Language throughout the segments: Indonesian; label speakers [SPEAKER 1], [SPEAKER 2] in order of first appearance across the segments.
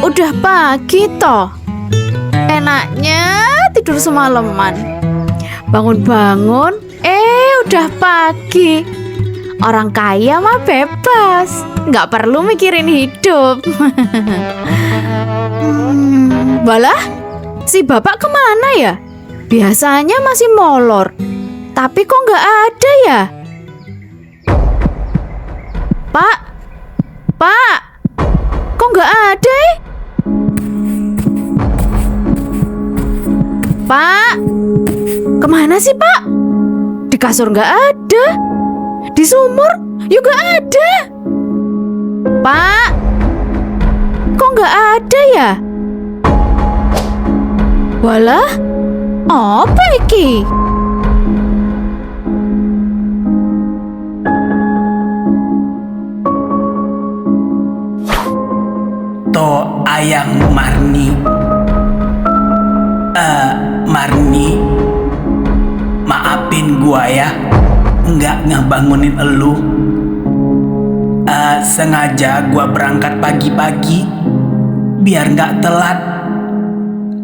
[SPEAKER 1] Udah pagi toh. Enaknya tidur semalaman. Bangun-bangun, udah pagi. Orang kaya mah bebas, nggak perlu mikirin hidup. Walah, si bapak kemana ya? Biasanya masih molor, tapi kok nggak ada ya? Pak, kok nggak ada? Pak, kemana sih Pak? Di kasur nggak ada, di sumur juga ada. Pak, kok nggak ada ya? Walah, apa iki?
[SPEAKER 2] To ayang Marni. Marni, maafin gua ya, nggak ngebangunin elu. Sengaja gua berangkat pagi-pagi biar nggak telat.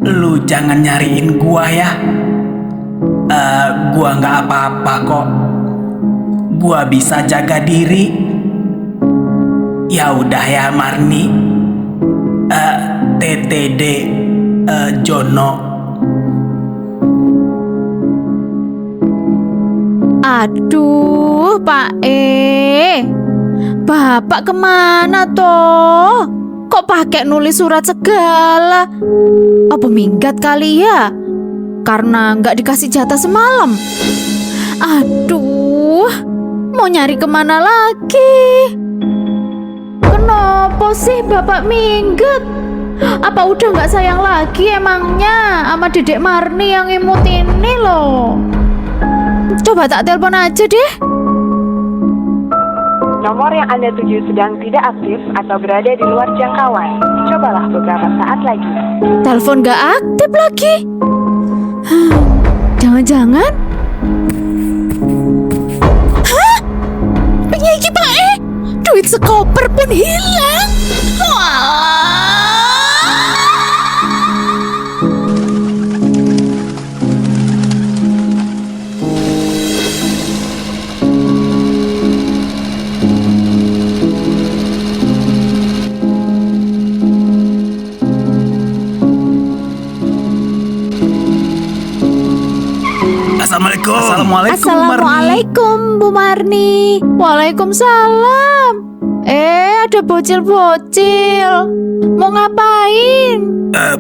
[SPEAKER 2] Lu jangan nyariin gua ya. Gua nggak apa-apa kok. Gua bisa jaga diri. Ya udah ya Marni. TTD Jono.
[SPEAKER 1] Aduh, Pak Bapak kemana toh? Kok pakai nulis surat segala? Apa minggat kali ya? Karena nggak dikasih jatah semalam. Aduh, mau nyari kemana lagi? Kenapa sih Bapak minggat? Apa udah nggak sayang lagi emangnya sama Dedek Marni yang imut ini loh? Coba tak telepon aja deh.
[SPEAKER 3] Nomor yang Anda tuju sedang tidak aktif atau berada di luar jangkauan. Cobalah beberapa saat lagi.
[SPEAKER 1] Telepon gak aktif lagi. Jangan-jangan? Hah? Penyanyi Pak duit sekoper pun hilang. Wah. Assalamualaikum Bu Marni. Waalaikumsalam. Ada bocil-bocil. Mau ngapain?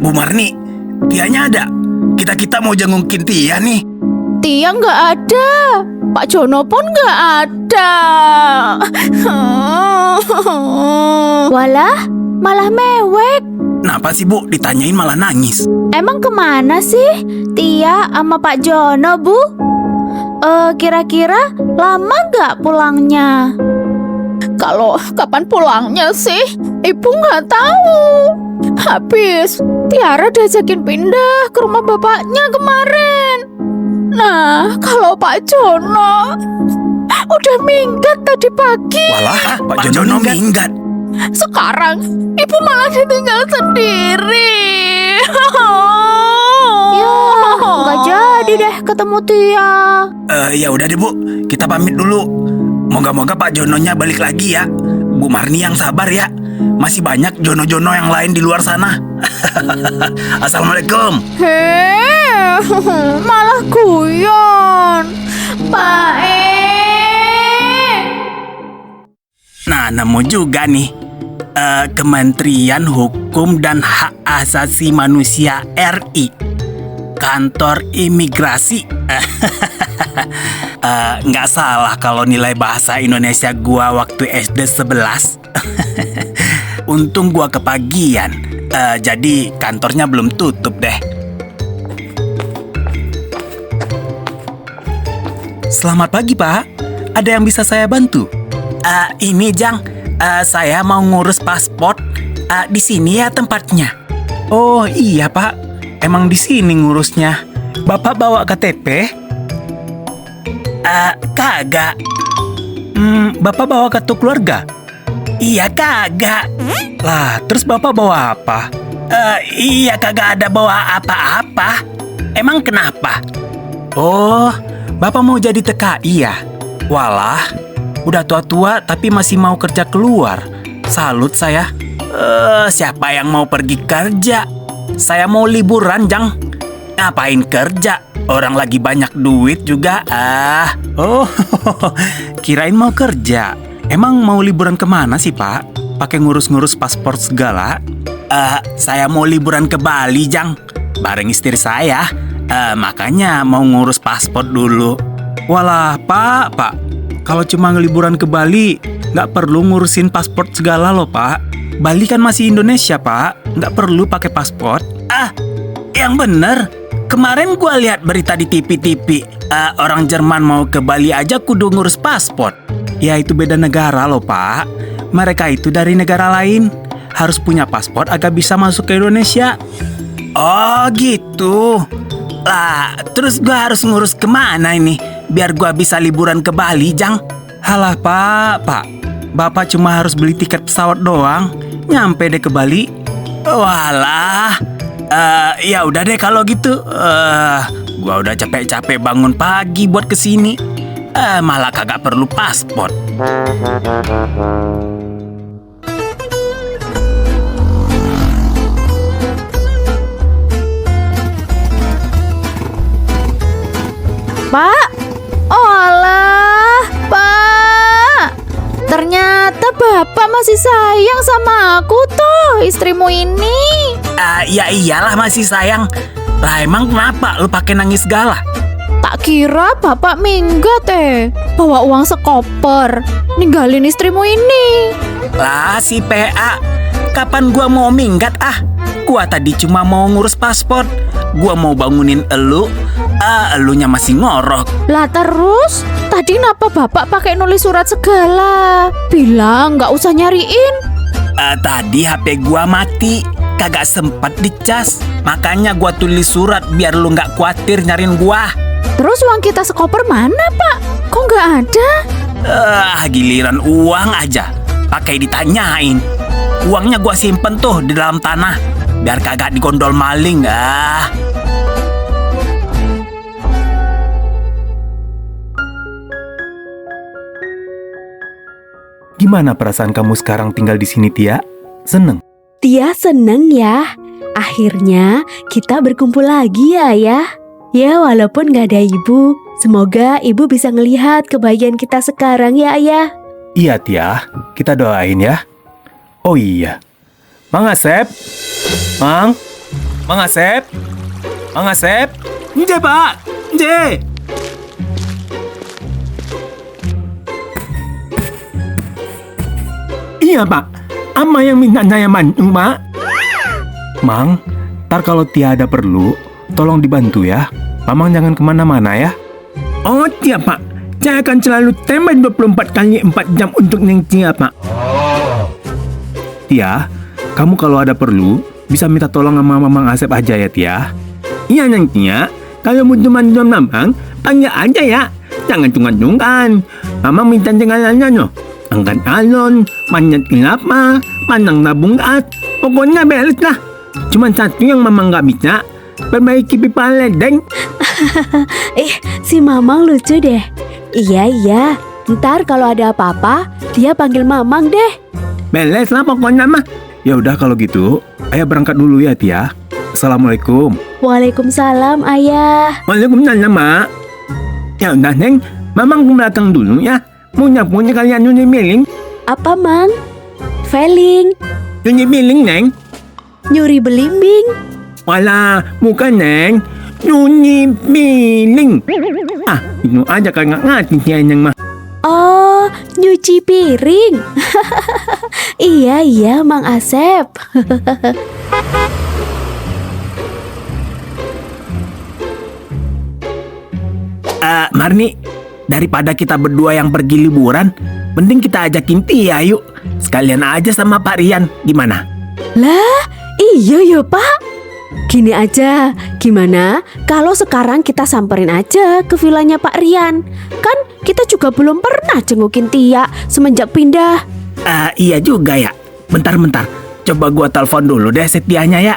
[SPEAKER 2] Bu Marni, Tianya ada? Kita mau jengukin Tia nih.
[SPEAKER 1] Tia nggak ada. Pak Jono pun nggak ada. Walah, malah mewek.
[SPEAKER 2] Kenapa sih Bu, ditanyain malah nangis?
[SPEAKER 1] Emang kemana sih Tia sama Pak Jono, Bu? Kira-kira lama nggak pulangnya? Kalau kapan pulangnya sih, Ibu nggak tahu. Habis Tiara diajakin pindah ke rumah bapaknya kemarin. Nah, kalau Pak Jono udah minggat tadi pagi.
[SPEAKER 2] Walah, Pak Jono minggat.
[SPEAKER 1] Sekarang Ibu malah ditinggal sendiri. Ya, nggak jadi deh ketemu Tia.
[SPEAKER 2] Ya udah deh Bu, kita pamit dulu. Moga-moga Pak Jononya balik lagi ya. Bu Marni yang sabar ya. Masih banyak Jono-Jono yang lain di luar sana. Assalamualaikum.
[SPEAKER 1] Malah guyon. Pak
[SPEAKER 2] Nah, nemu juga nih. Kementerian Hukum dan Hak Asasi Manusia RI. Kantor Imigrasi. Nggak salah kalau nilai bahasa Indonesia gua waktu SD 11. Untung gua kepagian. Jadi kantornya belum tutup deh. Selamat pagi Pak. Ada yang bisa saya bantu? Ini Jang. Saya mau ngurus paspor. Di sini ya tempatnya. Oh iya Pak. Emang di sini ngurusnya. Bapak bawa KTP? Kagak. Bapak bawa kartu keluarga? Iya kagak. Lah, terus Bapak bawa apa? Iya kagak ada bawa apa-apa. Emang kenapa? Oh, Bapak mau jadi TKI ya? Walah, udah tua-tua tapi masih mau kerja keluar. Salut saya. Siapa yang mau pergi kerja? Saya mau liburan, Jang. Ngapain kerja? Orang lagi banyak duit juga. Oh, kirain mau kerja. Emang mau liburan kemana sih, Pak? Pakai ngurus-ngurus paspor segala? Saya mau liburan ke Bali, Jang. Bareng istri saya. Makanya mau ngurus paspor dulu. Walah, Pak. Kalau cuma liburan ke Bali, nggak perlu ngurusin paspor segala loh, Pak. Bali kan masih Indonesia, Pak. Nggak perlu pakai paspor. Yang bener. Kemarin gua lihat berita di TV. Orang Jerman mau ke Bali aja kudu ngurus paspor. Ya itu beda negara loh, Pak. Mereka itu dari negara lain. Harus punya paspor agar bisa masuk ke Indonesia. Oh gitu. Lah, terus gua harus ngurus kemana ini? Biar gua bisa liburan ke Bali, Jang. Halah, Pak. Bapak cuma harus beli tiket pesawat doang. Nyampe deh ke Bali. Walah. Ya udah deh kalau gitu. Gua udah capek-capek bangun pagi buat kesini. Malah kagak perlu paspor.
[SPEAKER 1] Pak, oh alah, Pak. Ternyata Bapak masih sayang sama aku toh, istrimu ini.
[SPEAKER 2] Ya iyalah masih sayang. Lah emang kenapa lu pakai nangis segala?
[SPEAKER 1] Tak kira Bapak minggat bawa uang sekoper, ninggalin istrimu ini.
[SPEAKER 2] Lah si PA, kapan gua mau minggat Gua tadi cuma mau ngurus paspor. Gua mau bangunin elu, elunya masih ngorok.
[SPEAKER 1] Lah terus, tadi kenapa Bapak pakai nulis surat segala? Bilang nggak usah nyariin.
[SPEAKER 2] Tadi HP gua mati, kagak sempat dicas. Makanya gua tulis surat biar lu nggak khawatir nyariin gua.
[SPEAKER 1] Terus uang kita sekoper mana, Pak? Kok nggak ada?
[SPEAKER 2] Giliran uang aja pakai ditanyain. Uangnya gua simpen tuh di dalam tanah biar kagak digondol maling.
[SPEAKER 4] Gimana perasaan kamu sekarang tinggal di sini, Tia? Seneng?
[SPEAKER 5] Tia seneng ya. Akhirnya kita berkumpul lagi ya, Ayah. Ya walaupun gak ada ibu, semoga ibu bisa ngelihat kebahagiaan kita sekarang ya, Ayah.
[SPEAKER 4] Iya, Tia. Kita doain ya. Oh iya. Mang Asep? Mang Asep? Mang Asep?
[SPEAKER 2] Nje, Pak. Nje.
[SPEAKER 4] Iya, Pak. Ama yang minta saya bantu, Pak. Mang, ntar kalau Tia ada perlu, tolong dibantu ya. Mamang jangan kemana-mana ya.
[SPEAKER 6] Oh iya Pak, saya akan selalu standby 24 kali 4 jam untuk Neng Tia Pak.
[SPEAKER 4] Tia, kamu kalau ada perlu, bisa minta tolong sama Mamang Asep aja ya, Tia.
[SPEAKER 6] Iya Neng Tia, kalau butuh bantuan Mamang, panggil aja ya. Jangan tunggan-tunggan. Mamang minta denganannya no. Angkat alon, manjat kelapa, pandang nabung gas. Pokoknya beres lah. Cuma satu yang Mamang gak bisa, perbaiki pipa ledeng.
[SPEAKER 5] Si Mamang lucu deh. Iya, ntar kalau ada apa-apa, dia panggil Mamang deh.
[SPEAKER 6] Beres lah pokoknya mah.
[SPEAKER 4] Ya udah kalau gitu, ayah berangkat dulu ya, Tia. Assalamualaikum.
[SPEAKER 5] Waalaikumsalam, Ayah.
[SPEAKER 6] Waalaikumsalam Mak. Ya udah Neng, Mamang ke belakang dulu ya. Mau nyapunya kalian nyunyi miling.
[SPEAKER 5] Apa, Mang? Feeling.
[SPEAKER 6] Nyunyi miling Neng.
[SPEAKER 5] Nyuri belimbing.
[SPEAKER 6] Walah, bukan Neng. Nyunyi miling. Itu aja kan nggak ngerti sih Neng mah.
[SPEAKER 5] Oh, nyuci piring. Iya, Mang Asep.
[SPEAKER 2] Marni, daripada kita berdua yang pergi liburan, mending kita ajakin Tia yuk. Sekalian aja sama Pak Rian, gimana?
[SPEAKER 5] Lah, iya ya Pak. Gini aja, gimana kalau sekarang kita samperin aja ke vilanya Pak Rian? Kan kita juga belum pernah jengukin Tia semenjak pindah.
[SPEAKER 2] Iya juga ya. Bentar. Coba gua telepon dulu deh Setianya ya.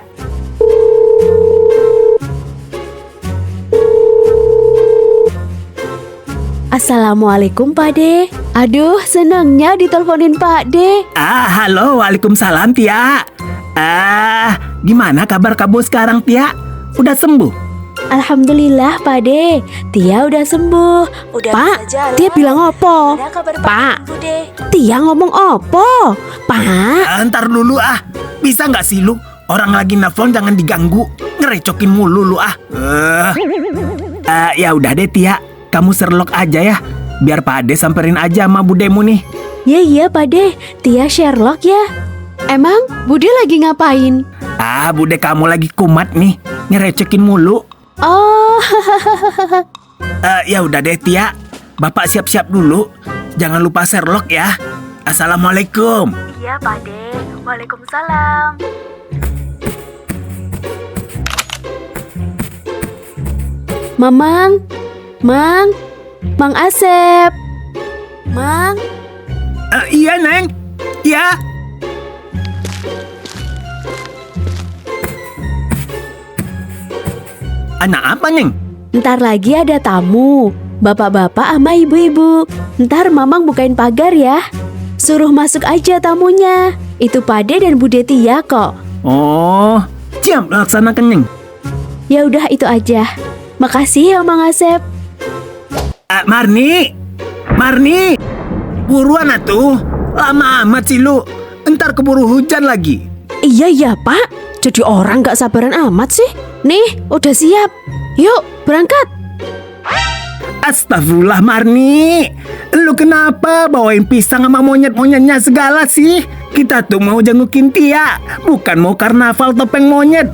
[SPEAKER 5] Assalamualaikum Pak De. Aduh, senangnya diteleponin Pak De.
[SPEAKER 2] Halo, waalaikumsalam Tia. Gimana kabar kamu sekarang Tia? Udah sembuh?
[SPEAKER 5] Alhamdulillah Pak De, Tia udah sembuh. Pak, Tia bilang opo? Pak, Tia ngomong opo? Pak,
[SPEAKER 2] Ntar dulu Bisa nggak sih lu? Orang lagi nelfon jangan diganggu. Ngerecokin mulu lu Ya udah deh Tia, kamu Sherlock aja ya. Biar Pak Ade samperin aja sama budemu nih.
[SPEAKER 5] iya Pak De, Tia Sherlock ya. Emang Bude lagi ngapain?
[SPEAKER 2] Bude kamu lagi kumat nih, ngerecokin mulu.
[SPEAKER 5] Oh,
[SPEAKER 2] Ya udah deh Tia, Bapak siap-siap dulu. Jangan lupa Sherlock ya. Assalamualaikum.
[SPEAKER 5] iya Pak De, waalaikumsalam. Mang Asep, Mang.
[SPEAKER 2] Iya Neng, ya. Anak apa Neng?
[SPEAKER 5] Ntar lagi ada tamu, bapak-bapak sama ibu-ibu. Ntar Mamang bukain pagar ya. Suruh masuk aja tamunya. Itu Pade dan Bude Tia kok.
[SPEAKER 2] Oh, siap laksanakan Neng.
[SPEAKER 5] Ya udah itu aja. Makasih ya Mang Asep.
[SPEAKER 2] Marni, buruan atuh. Lama amat sih lu. Ntar keburu hujan lagi.
[SPEAKER 5] Iya Pak. Jadi orang gak sabaran amat sih. Nih, udah siap. Yuk, berangkat.
[SPEAKER 2] Astagfirullah Marni, lu kenapa bawain pisang sama monyet-monyetnya segala sih? Kita tuh mau jengukin Tia, bukan mau karnaval topeng monyet.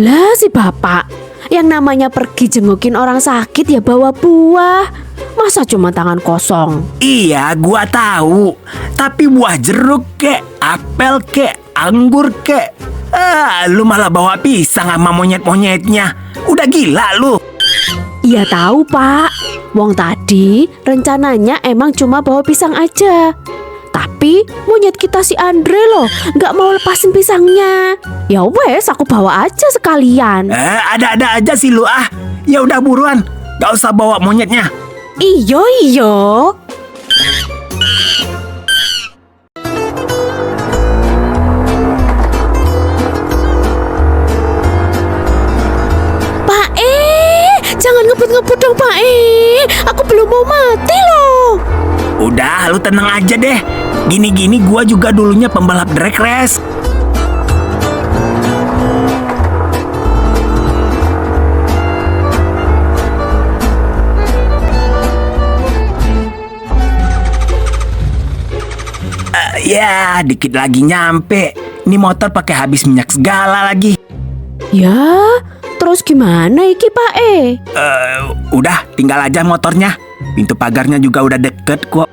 [SPEAKER 5] Lah si bapak, yang namanya pergi jengukin orang sakit ya bawa buah. Masa cuma tangan kosong?
[SPEAKER 2] Iya, gua tahu. Tapi buah jeruk kek, apel kek, anggur kek. Lu malah bawa pisang sama monyet-monyetnya. Udah gila lu.
[SPEAKER 5] Iya tahu Pak. Wong tadi rencananya emang cuma bawa pisang aja. Tapi monyet kita si Andre loh nggak mau lepasin pisangnya. Ya wes aku bawa aja sekalian.
[SPEAKER 2] Ada-ada aja sih lu Ya udah buruan, gak usah bawa monyetnya.
[SPEAKER 5] Iyo. Jangan ngebut-ngebut dong Pak Aku belum mau mati loh.
[SPEAKER 2] Udah, lu tenang aja deh. Gini-gini gua juga dulunya pembalap drag race. Ya, dikit lagi nyampe. Ini motor pakai habis minyak segala lagi.
[SPEAKER 5] Ya, terus gimana iki Pak
[SPEAKER 2] Udah, tinggal aja motornya. Pintu pagarnya juga udah deket kok.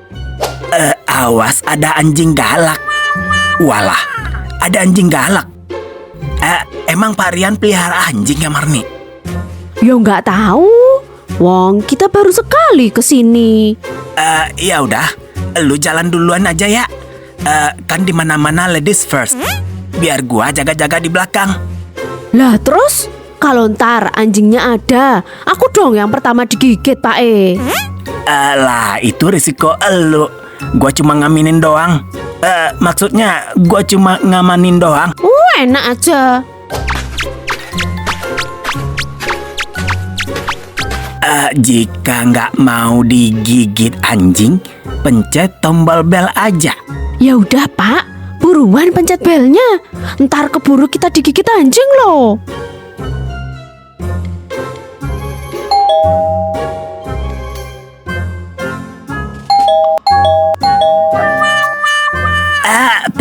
[SPEAKER 2] Awas, ada anjing galak. Walah, ada anjing galak. Emang Pak Rian pelihara anjing ya Marni?
[SPEAKER 5] Ya nggak tahu. Wong kita baru sekali kesini.
[SPEAKER 2] Ya udah, lu jalan duluan aja ya. Kan di mana-mana ladies first. Biar gua jaga-jaga di belakang.
[SPEAKER 5] Lah terus? Kalau ntar anjingnya ada, aku dong yang pertama digigit Pak
[SPEAKER 2] Lah itu risiko elu. Gua cuma ngaminin doang. Maksudnya gua cuma ngamanin doang.
[SPEAKER 5] Enak aja.
[SPEAKER 2] Jika nggak mau digigit anjing, pencet tombol bel aja.
[SPEAKER 5] Ya udah Pak, buruan pencet belnya. Ntar keburu kita digigit anjing loh.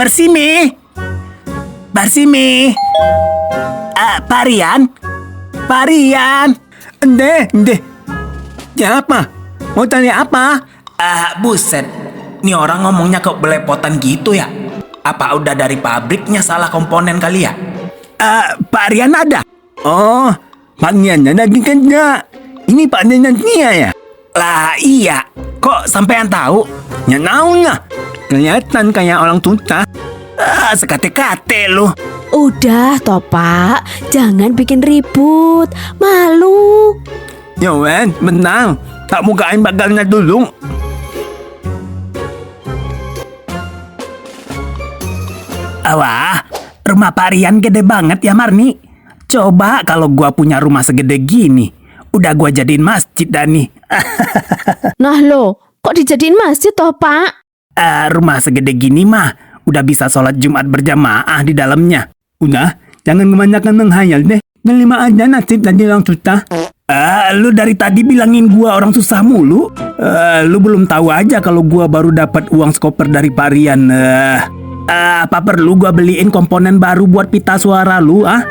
[SPEAKER 2] Persimi. Parian. Ende. Siapa? Mau tanya apa? Buset. Nih orang ngomongnya kok belepotan gitu ya? Apa udah dari pabriknya salah komponen kali ya? Pak Rian ada? Oh, Pak Riannya daging kena. Ini Pak Riannya ya? Lah iya, Kok sampean tahu?
[SPEAKER 6] Ya naunya. Kelihatan kayak orang susah.
[SPEAKER 2] Sekate-kate lu.
[SPEAKER 5] Udah toh Pak, jangan bikin ribut. Malu.
[SPEAKER 6] Ya wen, bentar. Tak bukain bagalnya dulu.
[SPEAKER 2] Wah, rumah Pak Rian gede banget ya Marni. Coba kalau gua punya rumah segede gini, udah gua jadiin masjid dah nih.
[SPEAKER 5] Nah lo, kok dijadiin masjid toh Pak?
[SPEAKER 2] Rumah segede gini mah udah bisa sholat Jumat berjamaah di dalamnya.
[SPEAKER 6] Udah, jangan kebanyakan menghayal deh. Nerima aja nasib tadi orang susah.
[SPEAKER 2] Lu dari tadi bilangin gua orang susah mulu. Lu belum tahu aja kalau gua baru dapat uang skoper dari Pak Rian. Apa perlu gua beliin komponen baru buat pita suara lu, ah?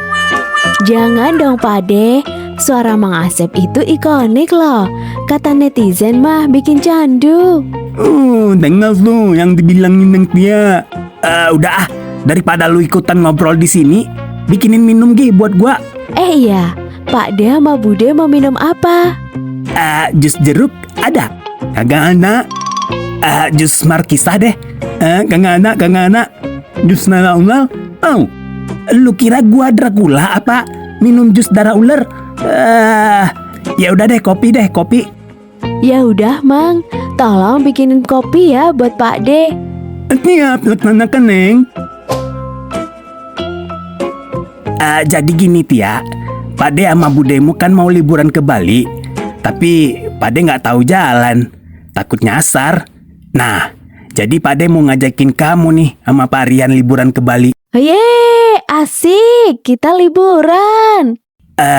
[SPEAKER 5] Jangan dong Pak De, suara Mang Asep itu ikonik loh. Kata netizen mah bikin candu.
[SPEAKER 6] Dengar lu yang dibilangin yang dia.
[SPEAKER 2] Udah ah, daripada lu ikutan ngobrol di sini, bikinin minum buat gua.
[SPEAKER 5] Iya, Pak De sama Bude mau minum apa?
[SPEAKER 2] Jus jeruk ada?
[SPEAKER 6] Kagak ada.
[SPEAKER 2] Jus markisah deh.
[SPEAKER 6] Kagak ada. Jus darah ular.
[SPEAKER 2] Lu kira gua Dracula apa? Minum jus darah ular? Ya udah deh, kopi deh, kopi.
[SPEAKER 5] Ya udah Mang, tolong bikinin kopi ya buat Pak De.
[SPEAKER 6] Siap, laksanakan Neng.
[SPEAKER 2] Jadi gini Tia, Pak De sama Budemu kan mau liburan ke Bali, tapi Pak De nggak tahu jalan, takut nyasar. Nah, jadi Pak De mau ngajakin kamu nih sama Pak Rian liburan ke Bali.
[SPEAKER 5] Yeay, asik, kita liburan.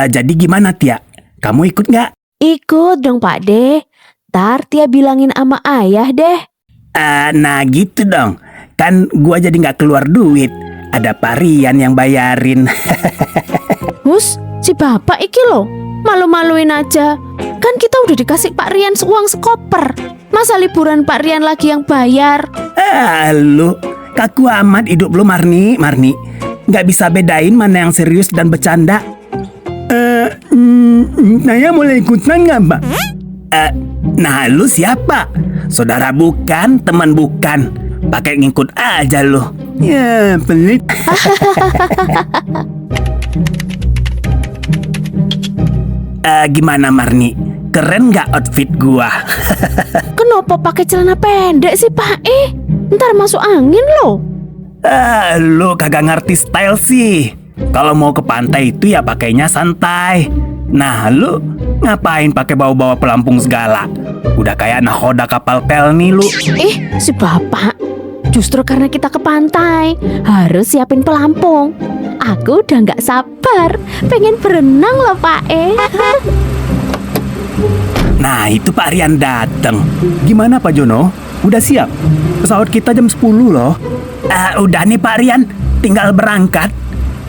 [SPEAKER 2] Jadi gimana Tia? Kamu ikut nggak?
[SPEAKER 5] Ikut dong Pak De. Ntar Tia bilangin sama ayah deh.
[SPEAKER 2] Nah gitu dong, kan gua jadi nggak keluar duit. Ada Pak Rian yang bayarin.
[SPEAKER 5] Hus, si bapak iki loh, malu-maluin aja. Kan kita udah dikasih Pak Rian uang sekoper. Masa liburan Pak Rian lagi yang bayar?
[SPEAKER 2] Lu kaku amat hidup lu Marni. Nggak bisa bedain mana yang serius dan bercanda.
[SPEAKER 6] Saya boleh ikutan nggak Mbak?
[SPEAKER 2] Nah lu siapa? Saudara bukan, teman bukan. Pakai ngikut aja lu.
[SPEAKER 6] Ya pelit.
[SPEAKER 2] Gimana Marni? Keren nggak outfit gua?
[SPEAKER 5] Kenapa pakai celana pendek sih Pak? Ntar masuk angin loh.
[SPEAKER 2] Lu kagak ngerti style sih. Kalau mau ke pantai itu ya pakainya santai. Nah lu ngapain pakai bawa-bawa pelampung segala? Udah kayak nahoda kapal pel nih lu.
[SPEAKER 5] Si bapak, justru karena kita ke pantai harus siapin pelampung. Aku udah nggak sabar, pengen berenang loh Pak.
[SPEAKER 2] Nah itu Pak Rian dateng.
[SPEAKER 4] Gimana Pak Jono? Udah siap? Pesawat kita jam 10 loh.
[SPEAKER 2] Udah nih Pak Rian, tinggal berangkat.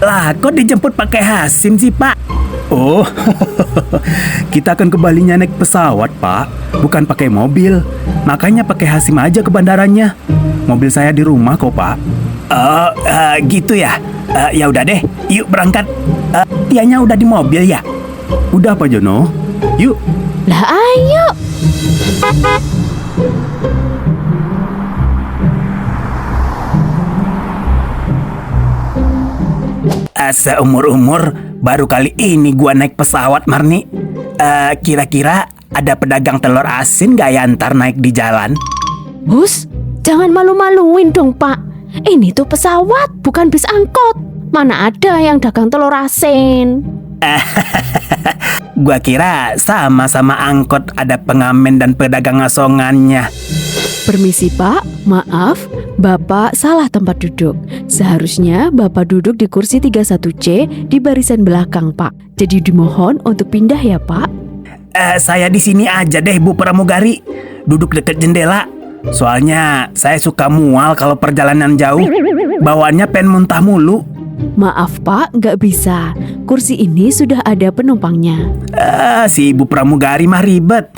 [SPEAKER 2] Lah kok dijemput pakai Hasim sih Pak?
[SPEAKER 4] Oh, kita akan ke Balinya naik pesawat Pak, bukan pakai mobil. Makanya pakai Hasim aja ke bandaranya. Mobil saya di rumah kok Pak.
[SPEAKER 2] Gitu ya. Ya udah deh, yuk berangkat. Tianya udah di mobil ya?
[SPEAKER 4] Udah Pak Jono, yuk.
[SPEAKER 5] Lah ayo.
[SPEAKER 2] Seumur-umur baru kali ini gua naik pesawat Marni. Kira-kira ada pedagang telur asin gak ya ntar naik di jalan?
[SPEAKER 5] Hus, jangan malu-maluin dong Pak. Ini tuh pesawat, bukan bis angkot. Mana ada yang dagang telur asin?
[SPEAKER 2] Gua kira sama-sama angkot ada pengamen dan pedagang asongannya.
[SPEAKER 5] Permisi Pak, maaf, Bapak salah tempat duduk. Seharusnya Bapak duduk di kursi 31C di barisan belakang Pak. Jadi dimohon untuk pindah ya Pak.
[SPEAKER 2] Saya di sini aja deh Bu Pramugari, duduk deket jendela. Soalnya saya suka mual kalau perjalanan jauh. Bawaannya pengen muntah mulu.
[SPEAKER 5] Maaf Pak, nggak bisa. Kursi ini sudah ada penumpangnya.
[SPEAKER 2] Si Ibu Pramugari mah ribet.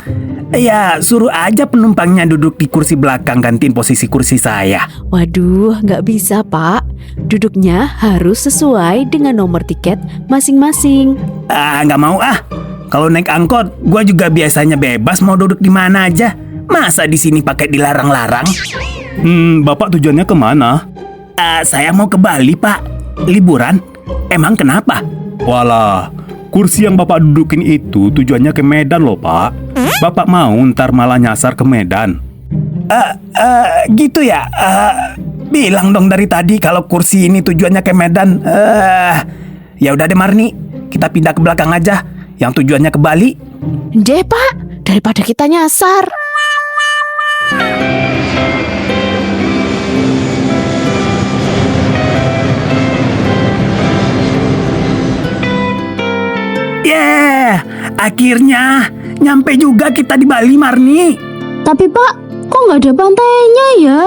[SPEAKER 2] Ya suruh aja penumpangnya duduk di kursi belakang, gantiin posisi kursi saya.
[SPEAKER 5] Waduh, nggak bisa Pak. Duduknya harus sesuai dengan nomor tiket masing-masing.
[SPEAKER 2] Nggak mau ah. Kalau naik angkot, gua juga biasanya bebas mau duduk di mana aja. Masa di sini pakai dilarang-larang?
[SPEAKER 4] Bapak tujuannya kemana?
[SPEAKER 2] Saya mau ke Bali, Pak. Liburan. Emang kenapa?
[SPEAKER 4] Walah, kursi yang Bapak dudukin itu tujuannya ke Medan loh, Pak. Bapak mau ntar malah nyasar ke Medan.
[SPEAKER 2] Gitu ya? Bilang dong dari tadi kalau kursi ini tujuannya ke Medan. Ya udah deh Marni, kita pindah ke belakang aja. Yang tujuannya ke Bali.
[SPEAKER 5] Deh Pak, daripada kita nyasar.
[SPEAKER 2] Akhirnya nyampe juga kita di Bali, Marni.
[SPEAKER 5] Tapi Pak, kok nggak ada pantainya ya?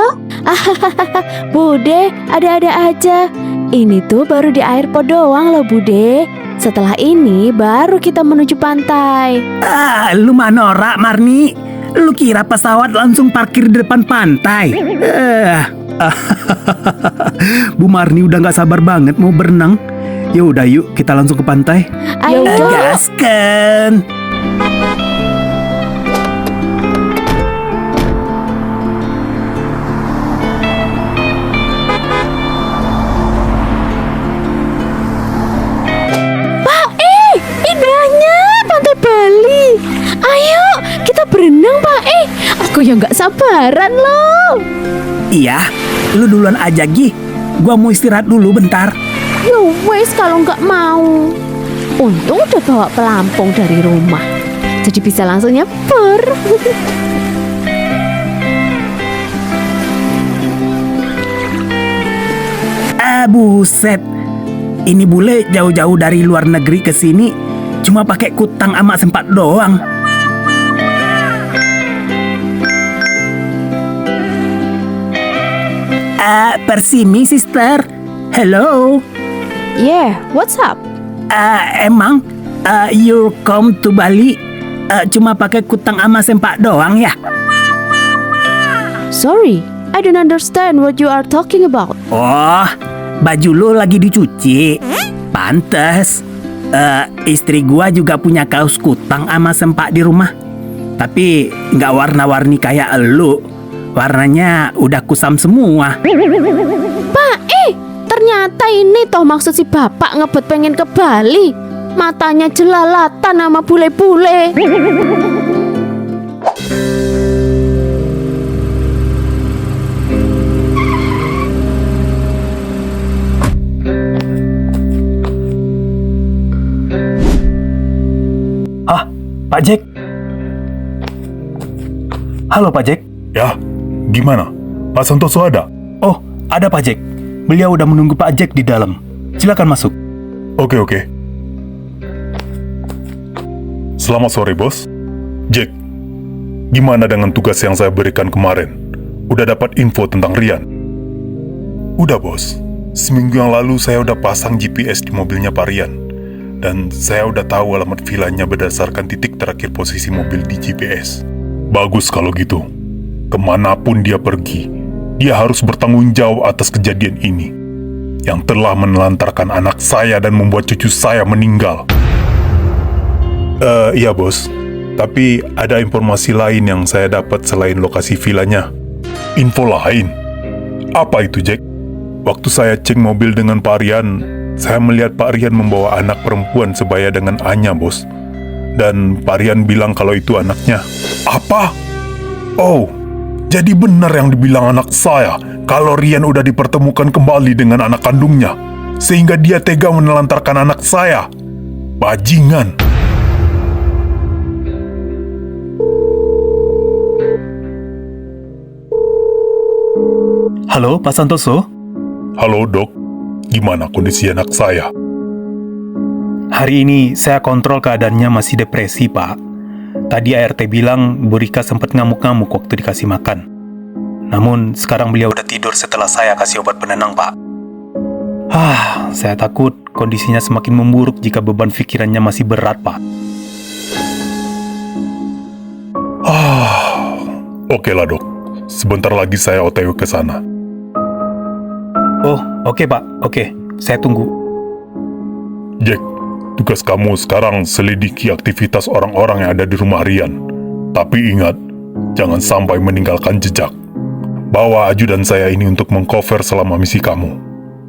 [SPEAKER 5] Bude, ada-ada aja. Ini tuh baru di airport doang loh Bude. Setelah ini baru kita menuju pantai.
[SPEAKER 2] Lu mah norak, Marni. Lu kira pesawat langsung parkir di depan pantai?
[SPEAKER 4] Bu Marni udah nggak sabar banget mau berenang. Ya udah yuk kita langsung ke pantai.
[SPEAKER 5] Ayo.
[SPEAKER 2] Gaskan.
[SPEAKER 5] Indahnya pantai Bali. Ayo kita berenang Pak. Aku yang nggak sabaran loh.
[SPEAKER 2] Iya, lu duluan aja Gi. Gua mau istirahat dulu bentar.
[SPEAKER 5] Ya wes kalau nggak mau. Untung udah bawa pelampung dari rumah, jadi bisa langsung nyeper.
[SPEAKER 2] Buset. Ini bule jauh-jauh dari luar negeri ke sini cuma pakai kutang sama sempat doang. Persimi, sister. Hello.
[SPEAKER 5] Yeah, what's up?
[SPEAKER 2] Emang you come to Bali cuma pakai kutang sama sempak doang ya?
[SPEAKER 5] Sorry, I don't understand what you are talking about.
[SPEAKER 2] Oh, baju lu lagi dicuci. Pantes. Istri gua juga punya kaos kutang sama sempak di rumah. Tapi nggak warna-warni kayak elu. Warnanya udah kusam semua.
[SPEAKER 5] Pak, ternyata ini toh maksud si bapak ngebet pengen ke Bali. Matanya jelalatan sama bule-bule.
[SPEAKER 4] Pak Jack. Halo Pak Jack.
[SPEAKER 7] Ya, gimana? Pak Santoso ada?
[SPEAKER 4] Oh, ada Pak Jack. Beliau udah menunggu Pak Jack di dalam. Silakan masuk.
[SPEAKER 7] Oke. Selamat sore, Bos. Jack, gimana dengan tugas yang saya berikan kemarin? Udah dapat info tentang Rian? Udah, Bos. Seminggu yang lalu saya udah pasang GPS di mobilnya Pak Rian. Dan saya udah tahu alamat vilanya berdasarkan titik terakhir posisi mobil di GPS. Bagus kalau gitu. Kemanapun dia pergi, dia harus bertanggung jawab atas kejadian ini yang telah menelantarkan anak saya dan membuat cucu saya meninggal. Iya bos, tapi ada informasi lain yang saya dapat selain lokasi vilanya. Info lain? Apa itu Jack? Waktu saya cek mobil dengan Pak Rian, saya melihat Pak Rian membawa anak perempuan sebaya dengan Anya bos. Dan Pak Rian bilang kalau itu anaknya. Apa? Oh, jadi benar yang dibilang anak saya, kalau Rian udah dipertemukan kembali dengan anak kandungnya, sehingga dia tega menelantarkan anak saya. Bajingan.
[SPEAKER 4] Halo, Pak Santoso.
[SPEAKER 7] Halo dok, gimana kondisi anak saya?
[SPEAKER 4] Hari ini saya kontrol keadaannya masih depresi, Pak. Tadi ART bilang Bu Rika sempat ngamuk-ngamuk waktu dikasih makan. Namun sekarang beliau udah tidur setelah saya kasih obat penenang, Pak. Saya takut kondisinya semakin memburuk jika beban pikirannya masih berat, Pak.
[SPEAKER 7] Oke lah dok, sebentar lagi saya OTW ke sana.
[SPEAKER 4] Oh, oke Pak. Oke, saya tunggu.
[SPEAKER 7] Jack, tugas kamu sekarang selidiki aktivitas orang-orang yang ada di rumah Rian. Tapi ingat, Jangan sampai meninggalkan jejak. Bawa ajudan saya ini untuk mengcover selama misi kamu,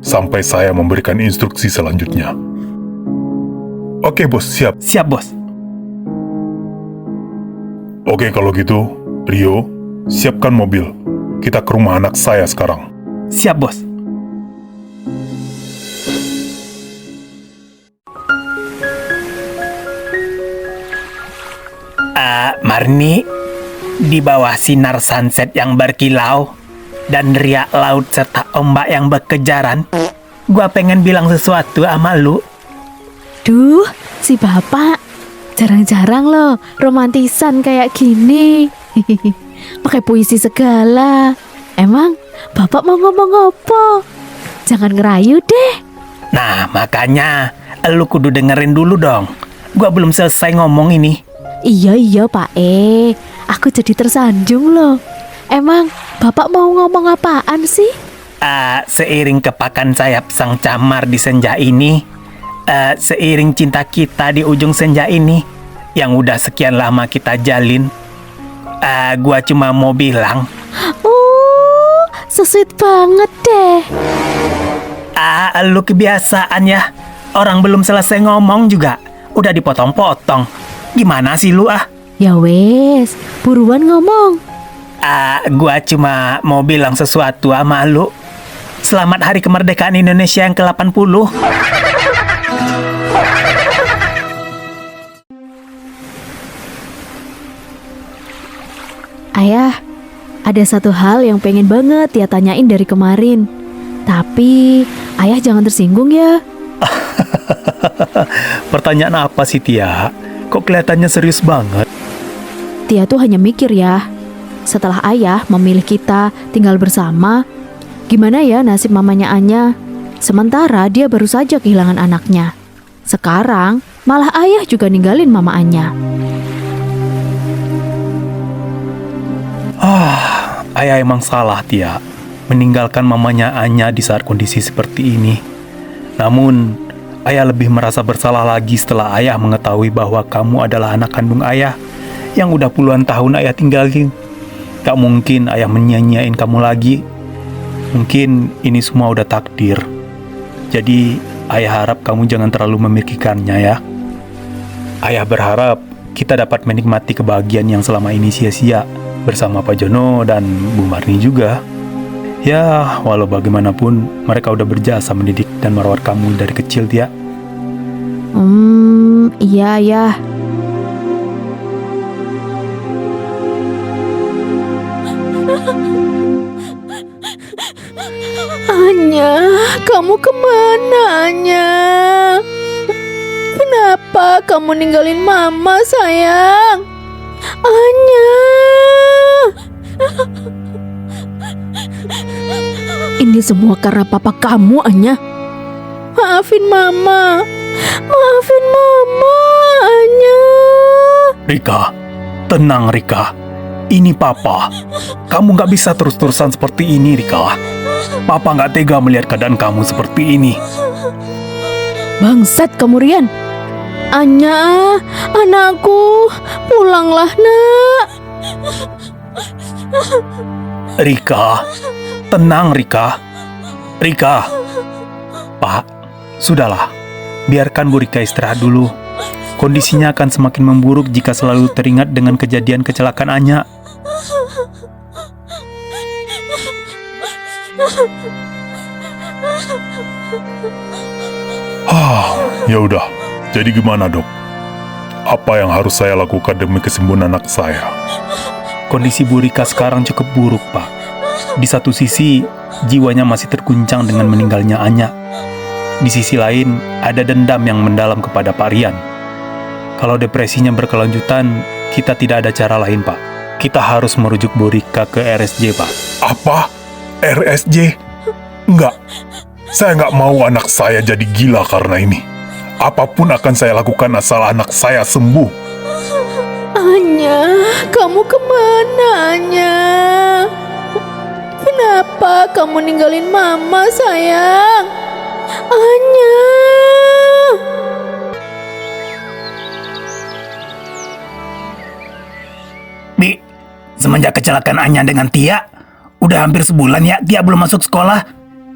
[SPEAKER 7] sampai saya memberikan instruksi selanjutnya. Oke, Bos, siap.
[SPEAKER 2] Siap, Bos.
[SPEAKER 7] Oke, kalau gitu, Rio, siapkan mobil. Kita ke rumah anak saya sekarang.
[SPEAKER 2] Siap, Bos. Marni, di bawah sinar sunset yang berkilau dan riak laut serta ombak yang berkejaran, gua pengen bilang sesuatu sama lu.
[SPEAKER 5] Duh, si bapak jarang-jarang loh romantisan kayak gini. Pakai puisi segala. Emang bapak mau ngomong apa? Jangan ngerayu deh.
[SPEAKER 2] Nah, makanya lu kudu dengerin dulu dong. Gua belum selesai ngomong ini.
[SPEAKER 5] Iya Pak aku jadi tersanjung loh. Emang bapak mau ngomong apaan sih?
[SPEAKER 2] Seiring kepakan sayap sang camar di senja ini, seiring cinta kita di ujung senja ini, yang udah sekian lama kita jalin, gua cuma mau bilang,
[SPEAKER 5] So sweet banget deh.
[SPEAKER 2] Lu kebiasaan ya, orang belum selesai ngomong juga udah dipotong-potong. Gimana sih lu
[SPEAKER 5] Ya wes, buruan ngomong.
[SPEAKER 2] Gua cuma mau bilang sesuatu sama lu. Selamat Hari Kemerdekaan Indonesia yang ke-80.
[SPEAKER 5] Ayah, ada satu hal yang pengen banget ya tanyain dari kemarin. Tapi ayah jangan tersinggung ya.
[SPEAKER 4] Pertanyaan apa sih, Tia? Kok kelihatannya serius banget?
[SPEAKER 5] Tia tuh hanya mikir ya, setelah ayah memilih kita tinggal bersama, gimana ya nasib mamanya Anya? Sementara dia baru saja kehilangan anaknya. Sekarang malah ayah juga ninggalin mama Anya.
[SPEAKER 4] Ayah emang salah, Tia, meninggalkan mamanya Anya di saat kondisi seperti ini. Namun, ayah lebih merasa bersalah lagi setelah ayah mengetahui bahwa kamu adalah anak kandung ayah yang udah puluhan tahun ayah tinggalin. Gak mungkin ayah menyia-nyiain kamu lagi. Mungkin ini semua udah takdir. Jadi, ayah harap kamu jangan terlalu memikirkannya ya. Ayah berharap kita dapat menikmati kebahagiaan yang selama ini sia-sia bersama Pak Jono dan Bu Marni juga. Ya, walau bagaimanapun mereka udah berjasa mendidik dan merawat kamu dari kecil, Tia.
[SPEAKER 5] Iya ya.
[SPEAKER 1] Anya, kamu kemana Anya? Kenapa kamu ninggalin mama sayang? Anya.
[SPEAKER 5] Ini semua karena papa kamu, Anya.
[SPEAKER 1] Maafin mama. Maafin mama, Anya.
[SPEAKER 4] Rika, tenang Rika. Ini Papa. Kamu gak bisa terus-terusan seperti ini, Rika. Papa gak tega melihat keadaan kamu seperti ini.
[SPEAKER 5] Bangsat kamu, Rian.
[SPEAKER 1] Anya, anakku, pulanglah nak.
[SPEAKER 4] Rika, tenang Rika. Rika. Pak, sudahlah. Biarkan Bu Rika istirahat dulu. Kondisinya akan semakin memburuk jika selalu teringat dengan kejadian kecelakaan Anya.
[SPEAKER 7] Ya udah. Jadi gimana, Dok? Apa yang harus saya lakukan demi kesembuhan anak saya?
[SPEAKER 4] Kondisi Bu Rika sekarang cukup buruk, Pak. Di satu sisi, jiwanya masih terguncang dengan meninggalnya Anya. Di sisi lain, ada dendam yang mendalam kepada Pak Rian. Kalau depresinya berkelanjutan, kita tidak ada cara lain, Pak. Kita harus merujuk Bu Rika ke RSJ, Pak.
[SPEAKER 7] Apa? RSJ? Enggak. Saya nggak mau anak saya jadi gila karena ini. Apapun akan saya lakukan asal anak saya sembuh.
[SPEAKER 1] Anya, kamu kemana Anya? Kenapa kamu ninggalin mama sayang? Anya.
[SPEAKER 2] Bi, Semenjak kecelakaan Anya dengan Tia, udah hampir sebulan ya Tia belum masuk sekolah.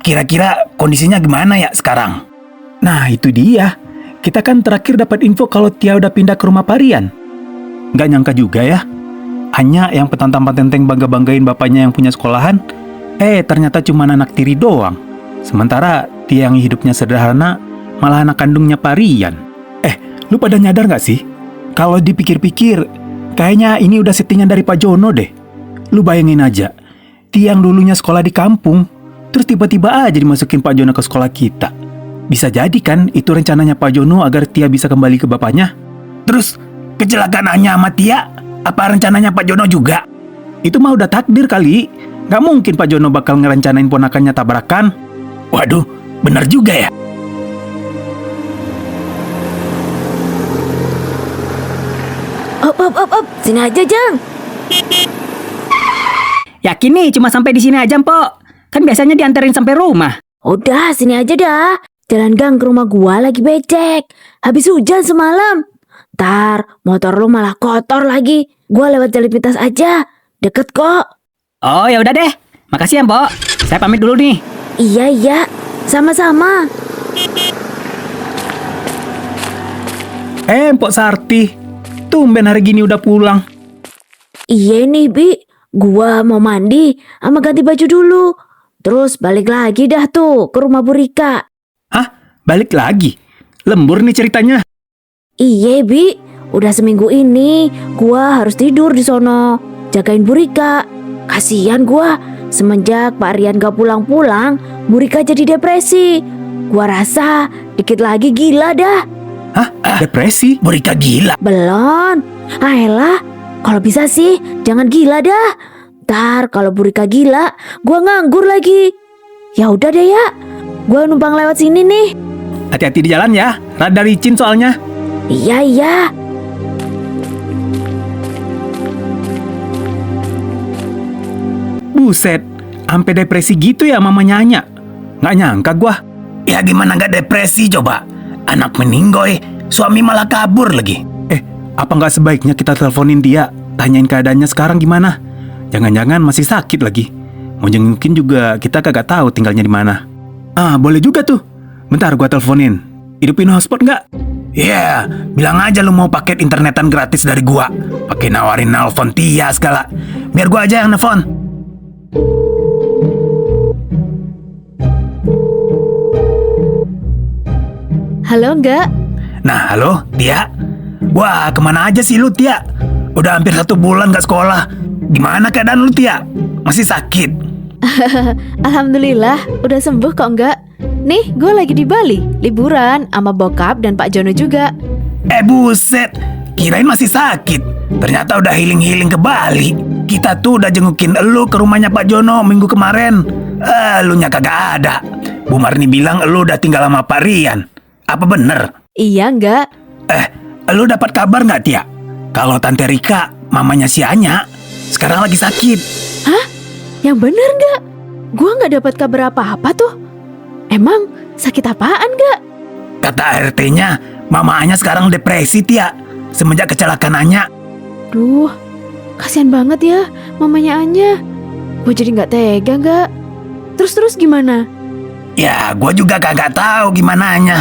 [SPEAKER 2] Kira-kira kondisinya gimana ya sekarang?
[SPEAKER 4] Nah, itu dia. Kita kan terakhir dapat info kalau Tia udah pindah ke rumah Parian. Nggak nyangka juga ya. Anya yang petantang-petenteng bangga-banggain bapaknya yang punya sekolahan, ternyata cuma anak tiri doang. Sementara Tia yang hidupnya sederhana, malah anak kandungnya Parian. Lu pada nyadar nggak sih? Kalau dipikir-pikir, kayaknya ini udah settingan dari Pak Jono deh. Lu bayangin aja, Tia yang dulunya sekolah di kampung, terus tiba-tiba aja dimasukin Pak Jono ke sekolah kita. Bisa jadi kan itu rencananya Pak Jono agar Tia bisa kembali ke bapaknya?
[SPEAKER 2] Terus kecelakaan Anya sama Tia, apa rencananya Pak Jono juga?
[SPEAKER 4] Itu mah udah takdir kali. Nggak mungkin Pak Jono bakal ngerencanain ponakannya tabrakan.
[SPEAKER 2] Waduh, bener juga ya.
[SPEAKER 5] Op, sini aja, Jang.
[SPEAKER 8] Yakin nih cuma sampai di sini aja, Mpok? Kan biasanya dianterin sampai rumah.
[SPEAKER 5] Udah, sini aja dah. Jalan gang ke rumah gua lagi becek. Habis hujan semalam. Ntar motor lu malah kotor lagi. Gua lewat jalan pintas aja. Deket kok.
[SPEAKER 8] Oh, ya udah deh. Makasih ya, Mpok. Saya pamit dulu nih.
[SPEAKER 5] Iya. Sama-sama.
[SPEAKER 4] Mpok Sarti, tumben hari gini udah pulang.
[SPEAKER 5] Iya nih, Bi. Gua mau mandi sama ganti baju dulu. Terus balik lagi dah tuh ke rumah Bu Rika.
[SPEAKER 4] Hah? Balik lagi? Lembur nih ceritanya.
[SPEAKER 5] Iya, Bi. Udah seminggu ini gua harus tidur di sono. Jagain Bu Rika. Kasian gua. Semenjak Pak Rian gak pulang-pulang, Bu Rika jadi depresi. Gua rasa dikit lagi gila dah.
[SPEAKER 4] Hah? Depresi?
[SPEAKER 2] Bu Rika gila.
[SPEAKER 5] Belum. Ayolah, kalau bisa sih jangan gila dah. Ntar kalau Bu Rika gila, gua nganggur lagi. Ya udah deh ya, gua numpang lewat sini nih.
[SPEAKER 4] Hati-hati di jalan ya, rada licin soalnya.
[SPEAKER 5] Iya.
[SPEAKER 4] Buset, sampai depresi gitu ya mamanya Anya. Nggak nyangka gua.
[SPEAKER 2] Ya gimana gak depresi coba? Anak meninggoy, suami malah kabur lagi.
[SPEAKER 4] Apa nggak sebaiknya kita teleponin dia, tanyain keadaannya sekarang gimana? Jangan-jangan masih sakit lagi. Mau jengukin juga kita kagak tahu tinggalnya di mana. Boleh juga tuh. Bentar gua teleponin. Hidupin hotspot nggak?
[SPEAKER 2] Ya, bilang aja lu mau paket internetan gratis dari gua. Pakai nawarin nelfon Tia segala. Biar gua aja yang nelfon.
[SPEAKER 5] Halo, enggak?
[SPEAKER 2] Nah, halo, Tia. Wah, kemana aja sih lu, Tia? Udah hampir 1 bulan gak sekolah. Gimana keadaan lu, Tia? Masih sakit?
[SPEAKER 1] Alhamdulillah, udah sembuh kok enggak. Nih, gue lagi di Bali, liburan sama bokap dan Pak Jono juga.
[SPEAKER 2] Buset, kirain masih sakit. Ternyata udah healing-healing ke Bali. Kita tuh udah jengukin elu ke rumahnya Pak Jono minggu kemarin. Elunya kagak ada. Bu Marni bilang elu udah tinggal sama Pak Rian. Apa bener?
[SPEAKER 1] Iya enggak?
[SPEAKER 2] Elu dapat kabar nggak, Tia? Kalau Tante Rika, mamanya si Anya, sekarang lagi sakit.
[SPEAKER 1] Hah? Yang bener enggak? Gue nggak dapat kabar apa-apa tuh. Emang sakit apaan enggak?
[SPEAKER 2] Kata ART-nya, mama Anya sekarang depresi, Tia. Semenjak kecelakaan Anya.
[SPEAKER 1] Duh, kasihan banget ya mamanya Anya. Gue jadi nggak tega enggak. Terus gimana?
[SPEAKER 2] Ya, gue juga kagak tahu gimana Anya.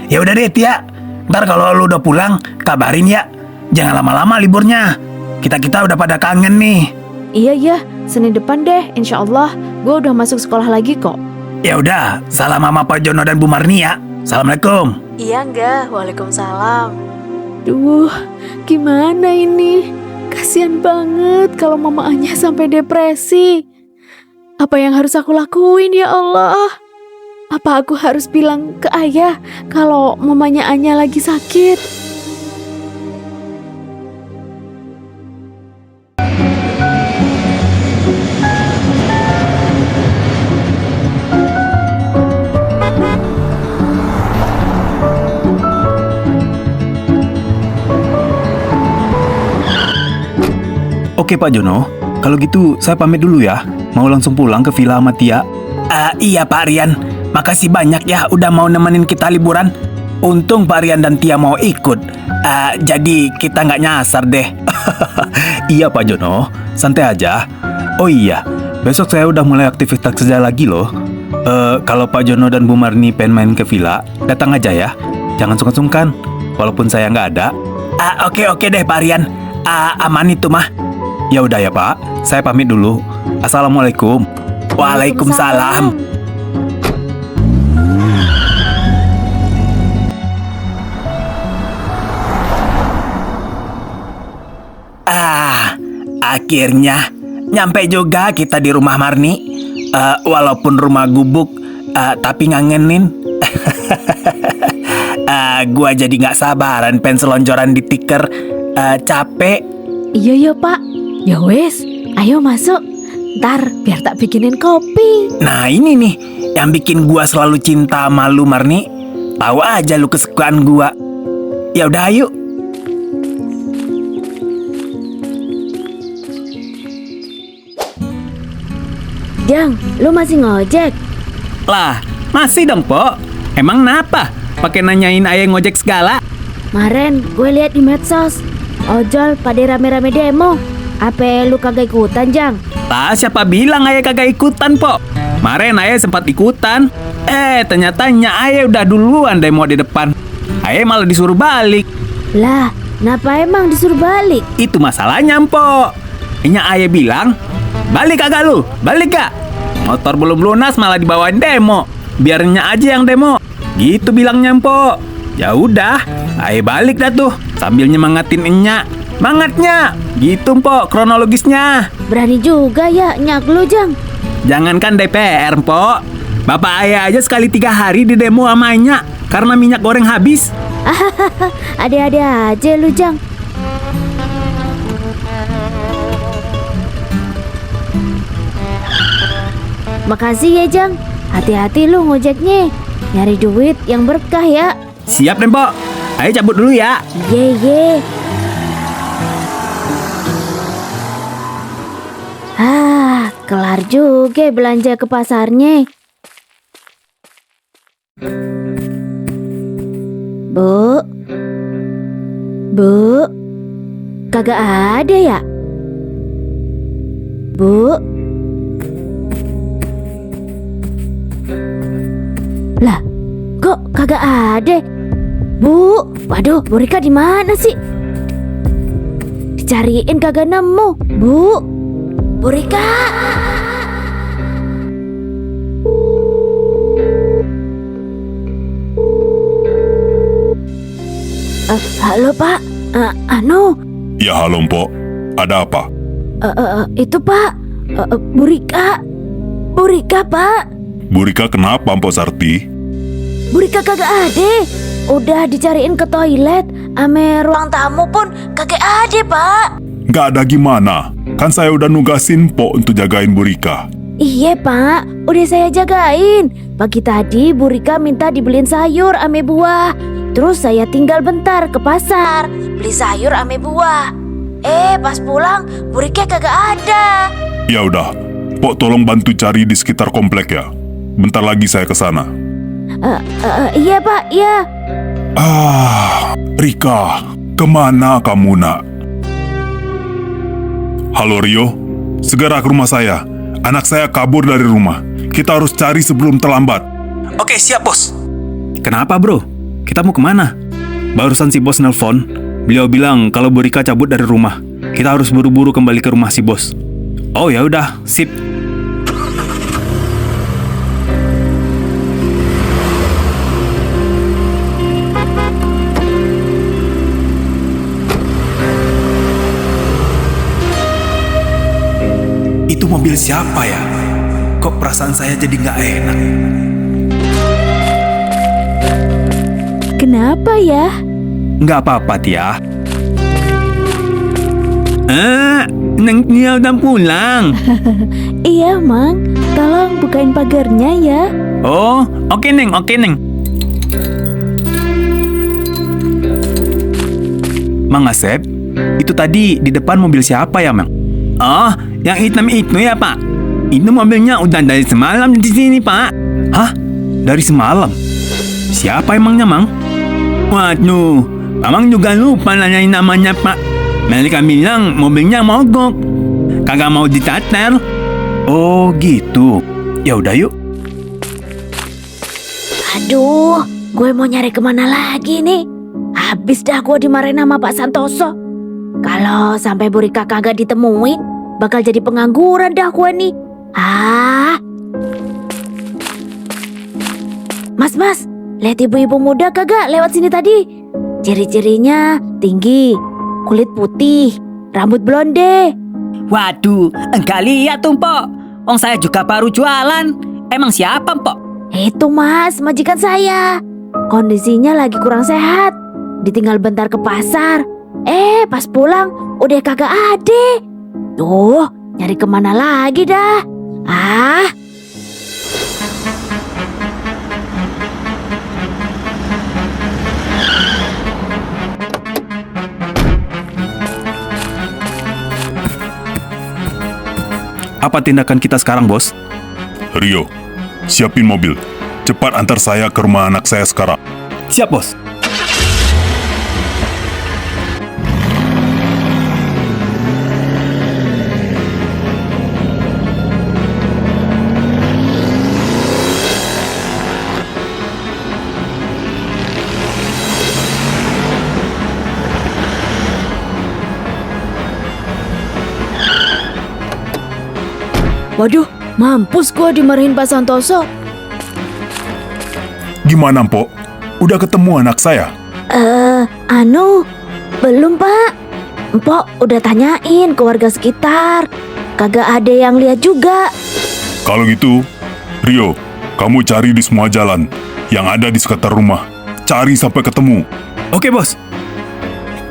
[SPEAKER 2] Ya udah deh, Tia. Ntar kalau lu udah pulang, kabarin ya. Jangan lama-lama liburnya. Kita udah pada kangen nih.
[SPEAKER 1] Iya, Senin depan deh, insya Allah. Gue udah masuk sekolah lagi kok.
[SPEAKER 2] Ya udah, salam mama Pak Jono dan Bu Marni ya. Assalamualaikum.
[SPEAKER 1] Iya enggak, waalaikumsalam. Duh, gimana ini? Kasian banget kalau mama Anya sampai depresi. Apa yang harus aku lakuin ya Allah? Apa aku harus bilang ke ayah kalau mamanya Anya lagi sakit?
[SPEAKER 4] Oke Pak Jono, kalau gitu saya pamit dulu ya. Mau langsung pulang ke villa sama Tia.
[SPEAKER 2] Iya Pak Rian, makasih banyak ya udah mau nemenin kita liburan. Untung Pak Rian dan Tia mau ikut. Jadi kita nggak nyasar deh.
[SPEAKER 4] Iya Pak Jono, santai aja. Oh iya, besok saya udah mulai aktivitas kerja lagi loh. Kalau Pak Jono dan Bu Marni pengen main ke villa, datang aja ya. Jangan sungkan-sungkan, walaupun saya nggak ada. Oke deh Pak Rian. Aman itu mah. Ya udah ya Pak, saya pamit dulu. Assalamualaikum. Waalaikumsalam. Akhirnya nyampe juga kita di rumah Marni. Walaupun rumah gubuk, tapi ngangenin. Gua jadi nggak sabaran pengen selonjoran di tikar. Capek.
[SPEAKER 5] Iya Pak. Ya wes, ayo masuk. Ntar biar tak bikinin kopi.
[SPEAKER 2] Nah ini nih yang bikin gua selalu cinta sama lu Marni. Tahu aja lu kesukaan gua. Ya udah ayo.
[SPEAKER 5] Jang, lu masih ngojek?
[SPEAKER 8] Lah, masih dong, Po. Emang kenapa? Pakai nanyain ayah ngojek segala?
[SPEAKER 5] Maren gue lihat di medsos, ojol pada rame-rame demo. Apa lu kagak ikutan, Jang?
[SPEAKER 8] Lah, siapa bilang ayah kagak ikutan, Po? Kemarin ayah sempat ikutan. Ternyatanya ayah udah duluan demo di depan. Ayah malah disuruh balik.
[SPEAKER 5] Lah, kenapa emang disuruh balik?
[SPEAKER 8] Itu masalahnya, Po. Ini ayah bilang, balik kagak lu? Balik gak? Motor belum lunas malah dibawain demo. Biarnya aja yang demo. Gitu bilangnya, Po. Ya udah, ayah balik dah tuh sambil nyemangatin Enya. Mangatnya, gitu Po kronologisnya.
[SPEAKER 5] Berani juga ya nyak lu, Jang.
[SPEAKER 8] Jangankan DPR, Po. Bapak ayah aja sekali 3 hari di demo sama Enya karena minyak goreng habis.
[SPEAKER 5] Ada-ada aja lu, Jang. Makasih ya, Jang. Hati-hati lu ngojeknya. Nyari duit yang berkah ya.
[SPEAKER 8] Siap deh, Po. Ayo cabut dulu ya.
[SPEAKER 5] Ye. Kelar juga belanja ke pasarnya. Bu, kagak ada ya? Bu, lah, kok kagak ada? Bu, waduh, Bu Rika di mana sih? Dicariin kagak nemu, Bu. Bu Rika. Halo Pak,
[SPEAKER 7] Ya halo Mpok, ada apa?
[SPEAKER 5] Itu Pak, Bu Rika. Bu Rika Pak.
[SPEAKER 7] Bu Rika kenapa Mpok Sarti?
[SPEAKER 5] Bu Rika kagak ada. Udah dicariin ke toilet, ame ruang tamu pun kagak ada Pak.
[SPEAKER 7] Gak ada gimana? Kan saya udah nugasin Mpok untuk jagain Bu Rika.
[SPEAKER 5] Iya Pak, udah saya jagain. Pagi tadi Bu Rika minta dibeliin sayur ame buah. Terus saya tinggal bentar ke pasar, beli sayur ame buah. Pas pulang Bu Rika kagak ada.
[SPEAKER 7] Ya udah, Mpok tolong bantu cari di sekitar komplek ya. Bentar lagi saya ke sana.
[SPEAKER 5] Iya Pak, iya.
[SPEAKER 7] Rika, kemana kamu nak? Halo Rio, segera ke rumah saya. Anak saya kabur dari rumah. Kita harus cari sebelum terlambat.
[SPEAKER 2] Oke siap bos.
[SPEAKER 4] Kenapa bro? Kita mau kemana? Barusan si bos nelpon. Beliau bilang kalau Bu Rika cabut dari rumah. Kita harus buru-buru kembali ke rumah si bos. Oh ya udah, sip.
[SPEAKER 2] Itu mobil siapa ya? Kok perasaan saya jadi nggak enak?
[SPEAKER 5] Kenapa ya?
[SPEAKER 4] Nggak apa-apa Tia.
[SPEAKER 8] Neng Nia udah pulang.
[SPEAKER 5] Iya Mang, tolong bukain pagarnya ya.
[SPEAKER 8] Oh, oke Neng.
[SPEAKER 4] Mang Asep, itu tadi di depan mobil siapa ya Mang?
[SPEAKER 8] Oh, yang hitam itu ya Pak. Itu mobilnya udah dari semalam di sini Pak.
[SPEAKER 4] Hah? Dari semalam? Siapa emangnya Mang?
[SPEAKER 8] Waduh, Mamang juga lupa nanyain namanya Pak. Mereka bilang mobilnya mogok. Kagak mau dicater.
[SPEAKER 2] Oh gitu. Ya udah yuk.
[SPEAKER 5] Aduh, gue mau nyari kemana lagi nih? Habis dah gue dimarahin sama Pak Santoso. Kalau sampai Bu Rika kagak ditemuin, bakal jadi pengangguran dah gue nih. Mas, lihat ibu-ibu muda kagak lewat sini tadi? Ciri-cirinya tinggi, kulit putih, rambut blonde.
[SPEAKER 9] Waduh, enggak lihat tuh, Mpok. Wong saya juga baru jualan. Emang siapa, Mpok?
[SPEAKER 5] Itu mas, majikan saya. Kondisinya lagi kurang sehat. Ditinggal bentar ke pasar. Pas pulang udah kagak ada. Tuh, nyari kemana lagi dah?
[SPEAKER 4] Apa tindakan kita sekarang, Bos?
[SPEAKER 7] Rio, siapin mobil. Cepat antar saya ke rumah anak saya sekarang.
[SPEAKER 4] Siap, Bos.
[SPEAKER 5] Waduh, mampus gua dimarahin Pak Santoso.
[SPEAKER 7] Gimana, Mpok? Udah ketemu anak saya?
[SPEAKER 5] Belum Pak. Mpok udah tanyain ke warga sekitar. Kagak ada yang lihat juga.
[SPEAKER 7] Kalau gitu, Rio, kamu cari di semua jalan yang ada di sekitar rumah. Cari sampai ketemu.
[SPEAKER 4] Oke, Bos.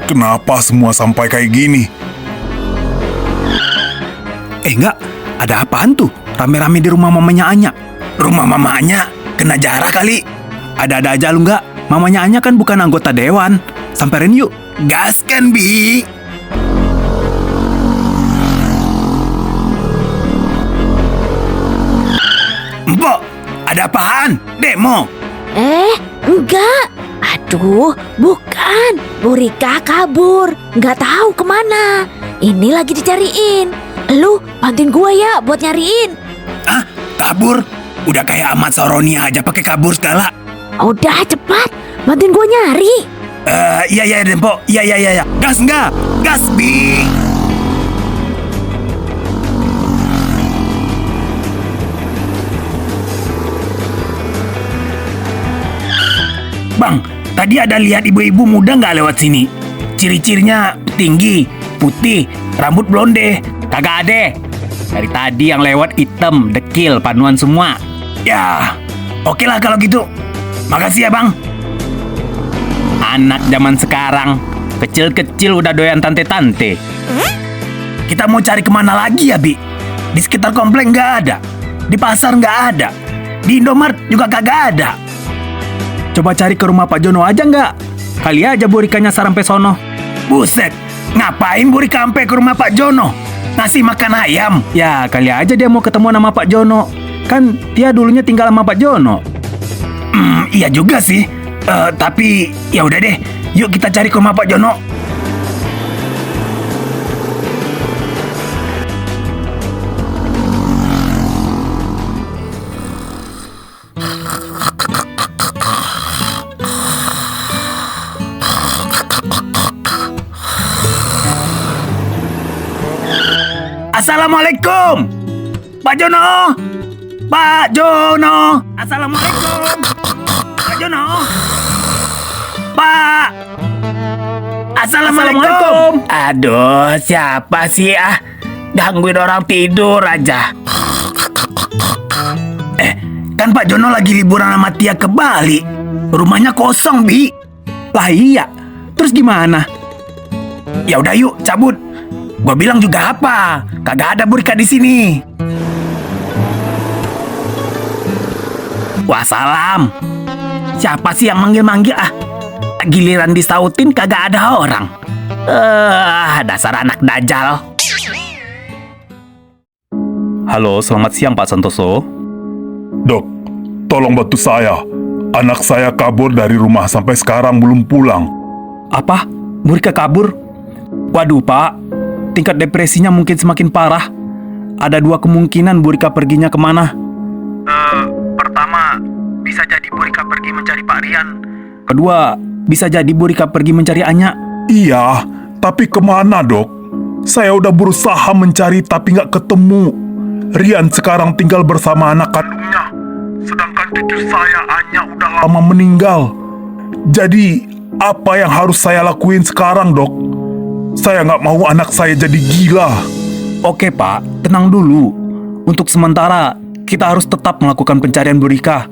[SPEAKER 7] Kenapa semua sampai kayak gini?
[SPEAKER 2] Enggak, ada apaan tuh? Rame-rame di rumah mamanya Anya. Rumah mama Anya kena jarah kali. Ada-ada aja lu nggak? Mamanya Anya kan bukan anggota dewan. Samperin yuk. Gas kan, Bi? Mbok, ada apaan? Demo?
[SPEAKER 5] Enggak. Aduh, bukan. Bu Rika kabur. Nggak tahu kemana. Ini lagi dicariin. Lu bantuin gua ya buat nyariin.
[SPEAKER 2] Hah? Kabur? Udah kayak Ahmad Saroni aja pakai kabur segala.
[SPEAKER 5] Udah cepat, bantuin gua nyari.
[SPEAKER 2] Iya, Dempo. Iya. Gas nggak? Gas, Bi. Bang, tadi ada lihat ibu-ibu muda nggak lewat sini? Ciri-cirinya tinggi, putih, rambut blonde.
[SPEAKER 8] Kagak ada. Dari tadi yang lewat hitam, dekil, panuan semua.
[SPEAKER 2] Ya, oke lah kalau gitu. Makasih ya, Bang.
[SPEAKER 8] Anak zaman sekarang, kecil-kecil udah doyan tante-tante.
[SPEAKER 2] Kita mau cari kemana lagi ya, Bi? Di sekitar komplek nggak ada. Di pasar nggak ada. Di Indomaret juga kagak ada.
[SPEAKER 8] Coba cari ke rumah Pak Jono aja nggak? Kali aja Bu Rika nyasar sampai sono.
[SPEAKER 2] Buset, ngapain Bu Rika sampai ke rumah Pak Jono? Ngasih makan ayam?
[SPEAKER 8] Ya, kali aja dia mau ketemu sama Pak Jono. Kan dia dulunya tinggal sama Pak Jono.
[SPEAKER 2] Iya juga sih. Tapi ya udah deh, yuk kita cari ke rumah Pak Jono. Assalamualaikum, Pak Jono. Pak Jono. Assalamualaikum, Pak Jono. Pak. Assalamualaikum. Aduh, siapa sih gangguin orang tidur aja. Kan Pak Jono lagi liburan sama Tia ke Bali. Rumahnya kosong, Bi.
[SPEAKER 8] Lah iya, terus gimana?
[SPEAKER 2] Ya udah yuk, cabut. Gua bilang juga apa? Kagak ada Bu Rika di sini. Wassalam. Siapa sih yang manggil-manggil Giliran disautin kagak ada orang. Dasar anak dajal.
[SPEAKER 4] Halo, selamat siang Pak Santoso.
[SPEAKER 7] Dok, tolong bantu saya. Anak saya kabur dari rumah sampai sekarang belum pulang.
[SPEAKER 8] Apa? Bu Rika kabur?
[SPEAKER 2] Waduh, Pak. Tingkat depresinya mungkin semakin parah. Ada 2 kemungkinan Bu Rika perginya kemana. Pertama, bisa jadi Bu Rika pergi mencari Pak Rian. Kedua, bisa jadi Bu Rika pergi mencari Anya.
[SPEAKER 7] Iya, tapi kemana, Dok? Saya udah berusaha mencari tapi nggak ketemu. Rian sekarang tinggal bersama anak kandungnya. Sedangkan cucu saya, Anya, udah lama meninggal. Jadi, apa yang harus saya lakuin sekarang, Dok? Saya nggak mau anak saya jadi gila.
[SPEAKER 2] Oke, Pak. Tenang dulu. Untuk sementara, kita harus tetap melakukan pencarian Bu Rika.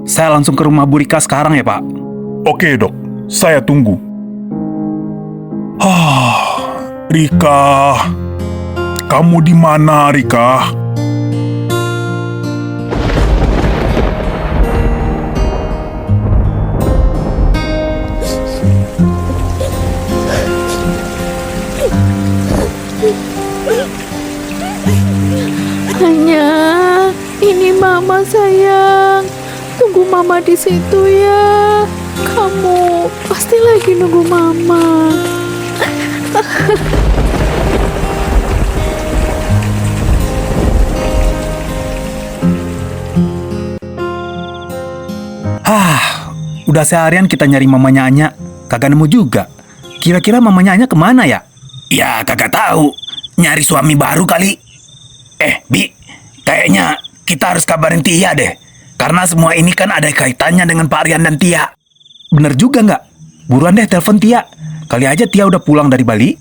[SPEAKER 2] Saya langsung ke rumah Bu Rika sekarang ya, Pak.
[SPEAKER 7] Oke, Dok. Saya tunggu. Rika. Kamu di mana, Rika?
[SPEAKER 1] Anya, ini Mama sayang. Tunggu Mama di situ ya. Kamu pasti lagi nunggu Mama.
[SPEAKER 2] Udah seharian kita nyari mamanya Anya, kagak nemu juga. Kira-kira mamanya Anya kemana ya?
[SPEAKER 8] Ya kagak tahu. Nyari suami baru kali. Bi, kayaknya kita harus kabarin Tia deh. Karena semua ini kan ada kaitannya dengan Pak Rian dan Tia.
[SPEAKER 2] Bener juga nggak? Buruan deh telepon Tia. Kali aja Tia udah pulang dari Bali.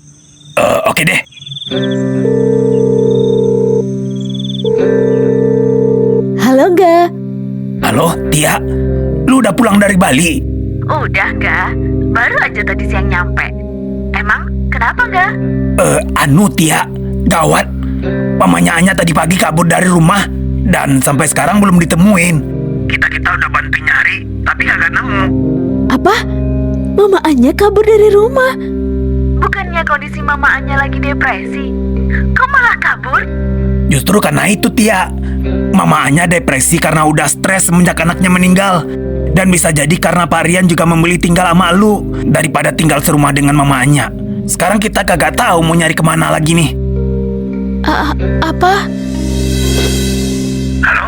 [SPEAKER 8] Oke deh.
[SPEAKER 5] Halo, Ga.
[SPEAKER 8] Halo, Tia. Lu udah pulang dari Bali?
[SPEAKER 10] Udah, Ga. Baru aja tadi siang nyampe. Emang kenapa, Ga?
[SPEAKER 8] Tia. Gawat. Mamanya Anya tadi pagi kabur dari rumah. Dan sampai sekarang belum ditemuin. Kita udah bantu nyari, tapi kagak nemu.
[SPEAKER 5] Apa? Mama Anya kabur dari rumah?
[SPEAKER 10] Bukannya kondisi Mama Anya lagi depresi? Kok malah kabur?
[SPEAKER 8] Justru karena itu, Tia. Mama Anya depresi karena udah stres semenjak anaknya meninggal. Dan bisa jadi karena Pak Rian juga memilih tinggal sama lu daripada tinggal serumah dengan Mama Anya. Sekarang kita kagak tahu mau nyari kemana lagi nih.
[SPEAKER 1] Apa?
[SPEAKER 8] Halo?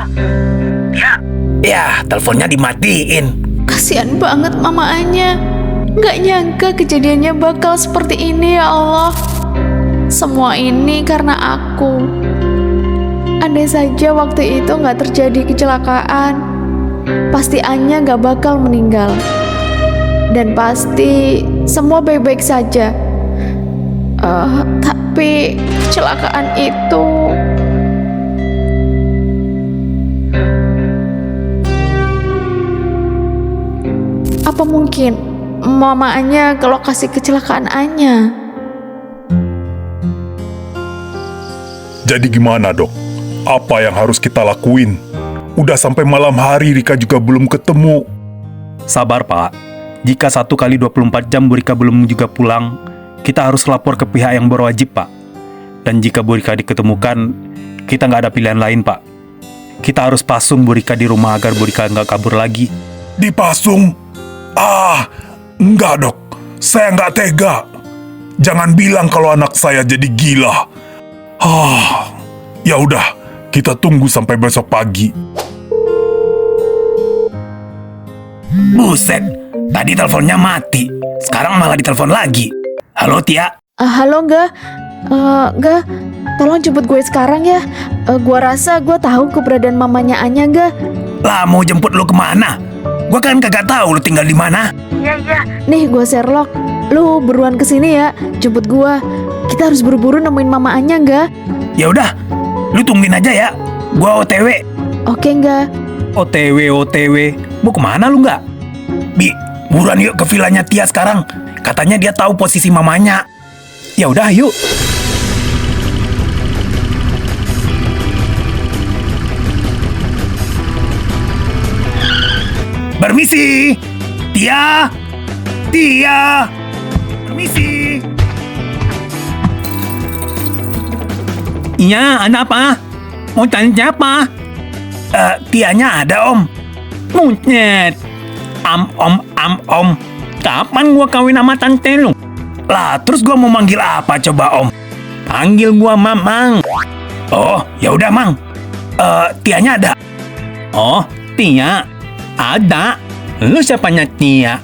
[SPEAKER 8] Tia? Ya, teleponnya dimatiin.
[SPEAKER 1] Kasihan banget Mama Anya. Nggak nyangka kejadiannya bakal seperti ini ya Allah. Semua ini karena aku. Andai saja waktu itu nggak terjadi kecelakaan, pasti Anya nggak bakal meninggal. Dan pasti semua baik-baik saja. Tapi kecelakaan itu... Apa mungkin Mama Anya ke lokasi kecelakaan Anya?
[SPEAKER 7] Jadi gimana, Dok? Apa yang harus kita lakuin? Udah sampai malam hari Rika juga belum ketemu.
[SPEAKER 2] Sabar, Pak. Jika 1 kali 24 jam Bu Rika belum juga pulang, kita harus lapor ke pihak yang berwajib, Pak. Dan jika Bu Rika diketemukan, kita nggak ada pilihan lain, Pak. Kita harus pasung Bu Rika di rumah agar Bu Rika nggak kabur lagi.
[SPEAKER 7] Dipasung? Enggak, Dok. Saya nggak tega. Jangan bilang kalau anak saya jadi gila. Ya udah, kita tunggu sampai besok pagi.
[SPEAKER 8] Buset, tadi teleponnya mati. Sekarang malah ditelepon lagi. Halo, Tia.
[SPEAKER 1] Halo, Ga. Ga, tolong jemput gue sekarang ya. Gue rasa gue tahu keberadaan mamanya Anya, Ga.
[SPEAKER 8] Lah, mau jemput lu kemana? Gue kan kagak tahu lu tinggal di mana.
[SPEAKER 10] Iya.
[SPEAKER 1] Nih, gue Sherlock. Lu buruan kesini ya, jemput gue. Kita harus buru-buru nemuin Mama Anya, Ga.
[SPEAKER 8] Ya udah, lu tungguin aja ya. Gua OTW.
[SPEAKER 1] Oke, Ga.
[SPEAKER 2] OTW. Mau kemana lu nggak?
[SPEAKER 8] Bi, buruan yuk ke vilanya Tia sekarang. Katanya dia tahu posisi mamanya.
[SPEAKER 2] Ya udah, yuk.
[SPEAKER 8] Permisi. Tia. Permisi.
[SPEAKER 6] Iya, ada apa? Mau cari siapa?
[SPEAKER 8] Tianya ada, Om.
[SPEAKER 6] Munyet. Om. Kapan gua kawin sama tante lu?
[SPEAKER 2] Lah, terus gua mau manggil apa coba Om?
[SPEAKER 8] Panggil gua Mamang.
[SPEAKER 2] Oh, ya udah Mang. Tianya ada?
[SPEAKER 8] Oh, Tia. Ada. Lu siapanya Tia?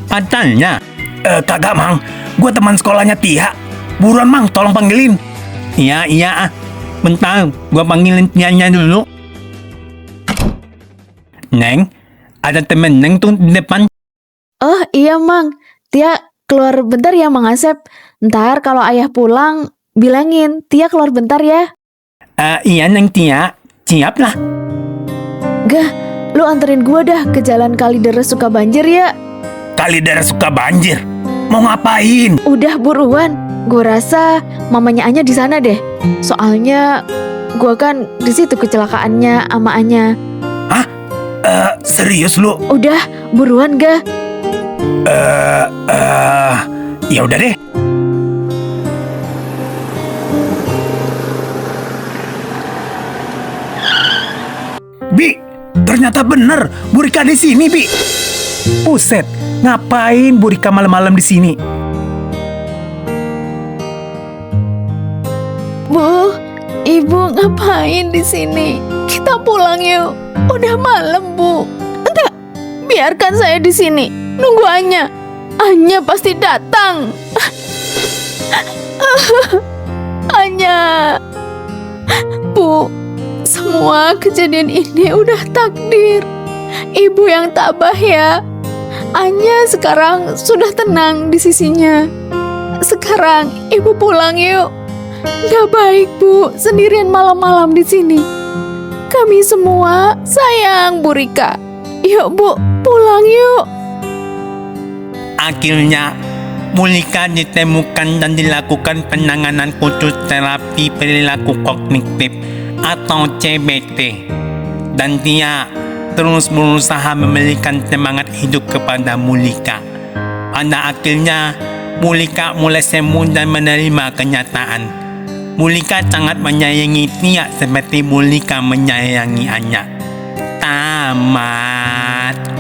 [SPEAKER 8] Pacarnya?
[SPEAKER 2] Kagak Mang. Gua teman sekolahnya Tia. Buruan Mang, tolong panggilin.
[SPEAKER 8] Iya. Bentar, gua panggilin Tianya dulu. Neng, ada temen Neng tuh di depan.
[SPEAKER 5] Oh iya Mang, Tia keluar bentar ya Mang Asep. Ntar kalau ayah pulang, bilangin Tia keluar bentar ya.
[SPEAKER 8] Iya Neng Tia, siap lah.
[SPEAKER 5] Gah, lu anterin gua dah ke jalan Kalideres Sukabanjir ya.
[SPEAKER 2] Kalideres Sukabanjir. Mau ngapain?
[SPEAKER 5] Udah buruan, gua rasa mamanya Anya di sana deh. Soalnya gua kan di situ kecelakaannya sama Anya.
[SPEAKER 2] Serius lu?
[SPEAKER 5] Udah buruan gah.
[SPEAKER 2] Ya udah deh. Bi, ternyata bener Bu Rika di sini, Bi.
[SPEAKER 8] Buset, ngapain Bu Rika malam-malam di sini?
[SPEAKER 1] Bu, Ibu ngapain di sini? Kita pulang yuk. Udah malam, Bu. Enggak, biarkan saya di sini. Nunggu Anya. Anya pasti datang. Anya. Bu, semua kejadian ini udah takdir. Ibu yang tabah ya. Anya sekarang sudah tenang di sisinya. Sekarang Ibu pulang yuk. Gak baik Bu, sendirian malam-malam di sini. Kami semua sayang Bu Rika. Yuk Bu, pulang yuk.
[SPEAKER 8] Akhirnya, Mulika ditemukan dan dilakukan penanganan khusus terapi perilaku kognitif atau CBT. Dan Tia terus berusaha memberikan semangat hidup kepada Mulika. Pada akhirnya, Mulika mulai sembuh dan menerima kenyataan. Mulika sangat menyayangi Tia seperti Mulika menyayangi Anya. Tamat.